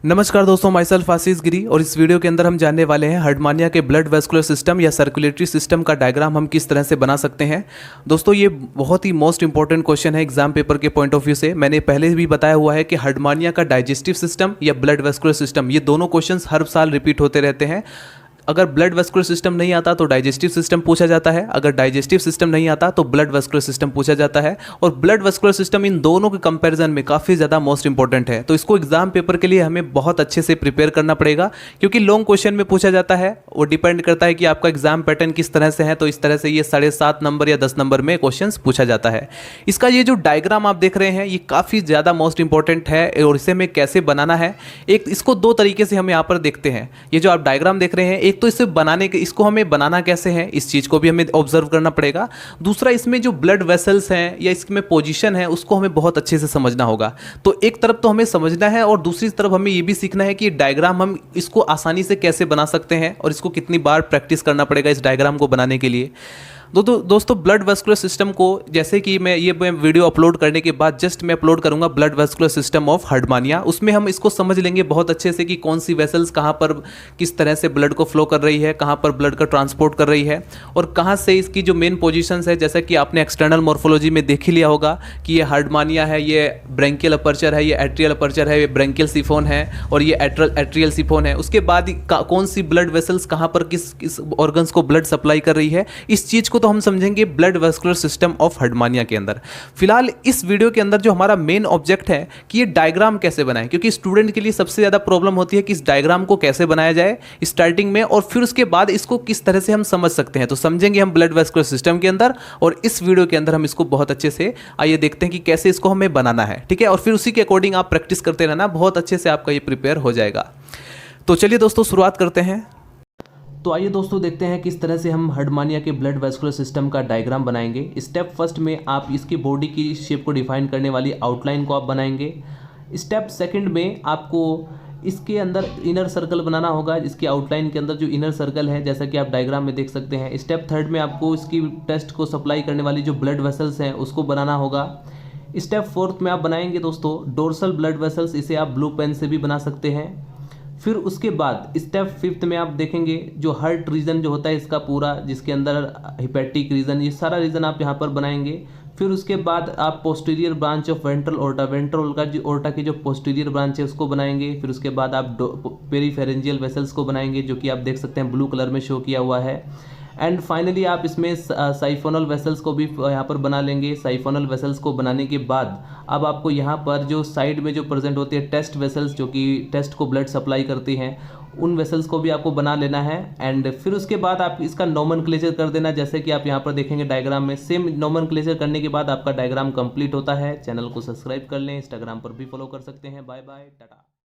नमस्कार दोस्तों, my self आशीष गिरी और इस वीडियो के अंदर हम जानने वाले हैं हर्टमानिया के ब्लड वेस्कुलर सिस्टम या सर्कुलेटरी सिस्टम का डायग्राम हम किस तरह से बना सकते हैं। दोस्तों ये बहुत ही मोस्ट इंपॉर्टेंट क्वेश्चन है एग्जाम पेपर के पॉइंट ऑफ व्यू से। मैंने पहले भी बताया हुआ है कि हर्टमानिया का डाइजेस्टिव सिस्टम या ब्लड वेस्कुलर सिस्टम, ये दोनों क्वेश्चंस हर साल रिपीट होते रहते हैं। अगर ब्लड वेस्कुलर सिस्टम नहीं आता तो डाइजेस्टिव सिस्टम पूछा जाता है, अगर डाइजेस्टिव सिस्टम नहीं आता तो ब्लड वेस्कुलर सिस्टम पूछा जाता है। और ब्लड वेस्कुलर सिस्टम इन दोनों के कंपैरिजन में काफ़ी ज़्यादा मोस्ट इंपॉर्टेंट है। तो इसको एग्जाम पेपर के लिए हमें बहुत अच्छे से प्रिपेयर करना पड़ेगा, क्योंकि लॉन्ग क्वेश्चन में पूछा जाता है। वो डिपेंड करता है कि आपका एग्जाम पैटर्न किस तरह से है। तो इस तरह से ये 7.5 नंबर या 10 नंबर में क्वेश्चन पूछा जाता है। इसका ये जो डायग्राम आप देख रहे हैं ये काफ़ी ज़्यादा मोस्ट इंपॉर्टेंट है और इसे हमें कैसे बनाना है, एक इसको दो तरीके से हम यहाँ पर देखते हैं। ये जो आप डायग्राम देख रहे हैं, एक तो इसे बनाने के, इसको हमें बनाना कैसे है इस चीज़ को भी हमें ऑब्जर्व करना पड़ेगा। दूसरा, इसमें जो ब्लड वेसल्स हैं या इसमें पोजीशन है उसको हमें बहुत अच्छे से समझना होगा। तो एक तरफ तो हमें समझना है और दूसरी तरफ हमें ये भी सीखना है कि डायग्राम हम इसको आसानी से कैसे बना सकते हैं और इसको कितनी बार प्रैक्टिस करना पड़ेगा इस डायग्राम को बनाने के लिए। दोस्तों ब्लड वेस्कुलर सिस्टम को, जैसे कि मैं वीडियो अपलोड करने के बाद जस्ट मैं अपलोड करूंगा ब्लड वेस्कुलर सिस्टम ऑफ हर्टमानिया, उसमें हम इसको समझ लेंगे बहुत अच्छे से कि कौन सी वेसल्स कहाँ पर किस तरह से ब्लड को फ्लो कर रही है, कहाँ पर ब्लड का ट्रांसपोर्ट कर रही है और कहाँ से इसकी जो मेन पोजीशंस है। जैसा कि आपने एक्सटर्नल मॉर्फोलॉजी में देख ही लिया होगा कि ये हर्टमानिया है, ये ब्रेंकियल अपर्चर है, ये एट्रियल अपर्चर है, ये ब्रेंकियल सिफोन है और ये एट्रियल सिफोन है। उसके बाद कौन सी ब्लड वेसल्स कहाँ पर किस ऑर्गन्स को ब्लड सप्लाई कर रही है, इस चीज़ को तो हम समझेंगे ब्लड वेस्कुलर सिस्टम ऑफ हर्टमानिया के अंदर। फिलहाल इस वीडियो के अंदर जो हमारा मेन ऑब्जेक्ट है कि ये डायग्राम कैसे बनाएं, क्योंकि स्टूडेंट के लिए सबसे ज़्यादा प्रॉब्लम होती है कि इस डायग्राम को कैसे बनाया जाए स्टार्टिंग में और फिर उसके बाद इसको किस तरह से हम समझ सकते हैं। तो समझेंगे हम ब्लड वेस्कुलर सिस्टम के अंदर और इस वीडियो के अंदर हम इसको बहुत अच्छे से आइए देखते हैं कि कैसे इसको हमें बनाना है, ठीक है। और फिर उसी के अकॉर्डिंग आप प्रैक्टिस करते रहना, बहुत अच्छे से आपका ये प्रिपेयर हो जाएगा। तो चलिए दोस्तों शुरुआत करते हैं। तो आइए दोस्तों देखते हैं किस तरह से हम हर्टमानिया के ब्लड वेस्कुलर सिस्टम का डायग्राम बनाएंगे। स्टेप फर्स्ट में आप इसकी बॉडी की शेप को डिफाइन करने वाली आउटलाइन को आप बनाएंगे। स्टेप सेकंड में आपको इसके अंदर इनर सर्कल बनाना होगा, इसकी आउटलाइन के अंदर जो इनर सर्कल है जैसा कि आप डायग्राम में देख सकते हैं। स्टेप थर्ड में आपको इसकी टेस्ट को सप्लाई करने वाली जो ब्लड वेसल्स हैं उसको बनाना होगा। स्टेप फोर्थ में आप बनाएंगे दोस्तों डोर्सल ब्लड वेसल्स, इसे आप ब्लू पेन से भी बना सकते हैं। फिर उसके बाद स्टेप फिफ्थ में आप देखेंगे जो हार्ट रीजन जो होता है इसका पूरा, जिसके अंदर हिपैटिक रीजन, ये सारा रीजन आप यहाँ पर बनाएंगे। फिर उसके बाद आप posterior branch of ventral aorta, ventral का जो ओर्टा की जो पोस्टीरियर ब्रांच है उसको बनाएंगे। फिर उसके बाद आप पेरीफेरेंजियल वेसल्स को बनाएंगे, जो कि आप देख सकते हैं ब्लू कलर में शो किया हुआ है। एंड फाइनली आप इसमें साइफोनल वेसल्स को भी यहाँ पर बना लेंगे। साइफोनल वेसल्स को बनाने के बाद अब आपको यहाँ पर जो साइड में जो प्रेजेंट होती है टेस्ट वेसल्स, जो कि टेस्ट को ब्लड सप्लाई करती हैं, उन वेसल्स को भी आपको बना लेना है। एंड फिर उसके बाद आप इसका नोमेनक्लेचर कर देना, जैसे कि आप यहाँ पर देखेंगे डायग्राम में। सेम नोमेनक्लेचर करने के बाद आपका डायग्राम कंप्लीट होता है। चैनल को सब्सक्राइब कर लें, इंस्टाग्राम पर भी फॉलो कर सकते हैं। Bye bye, Tata.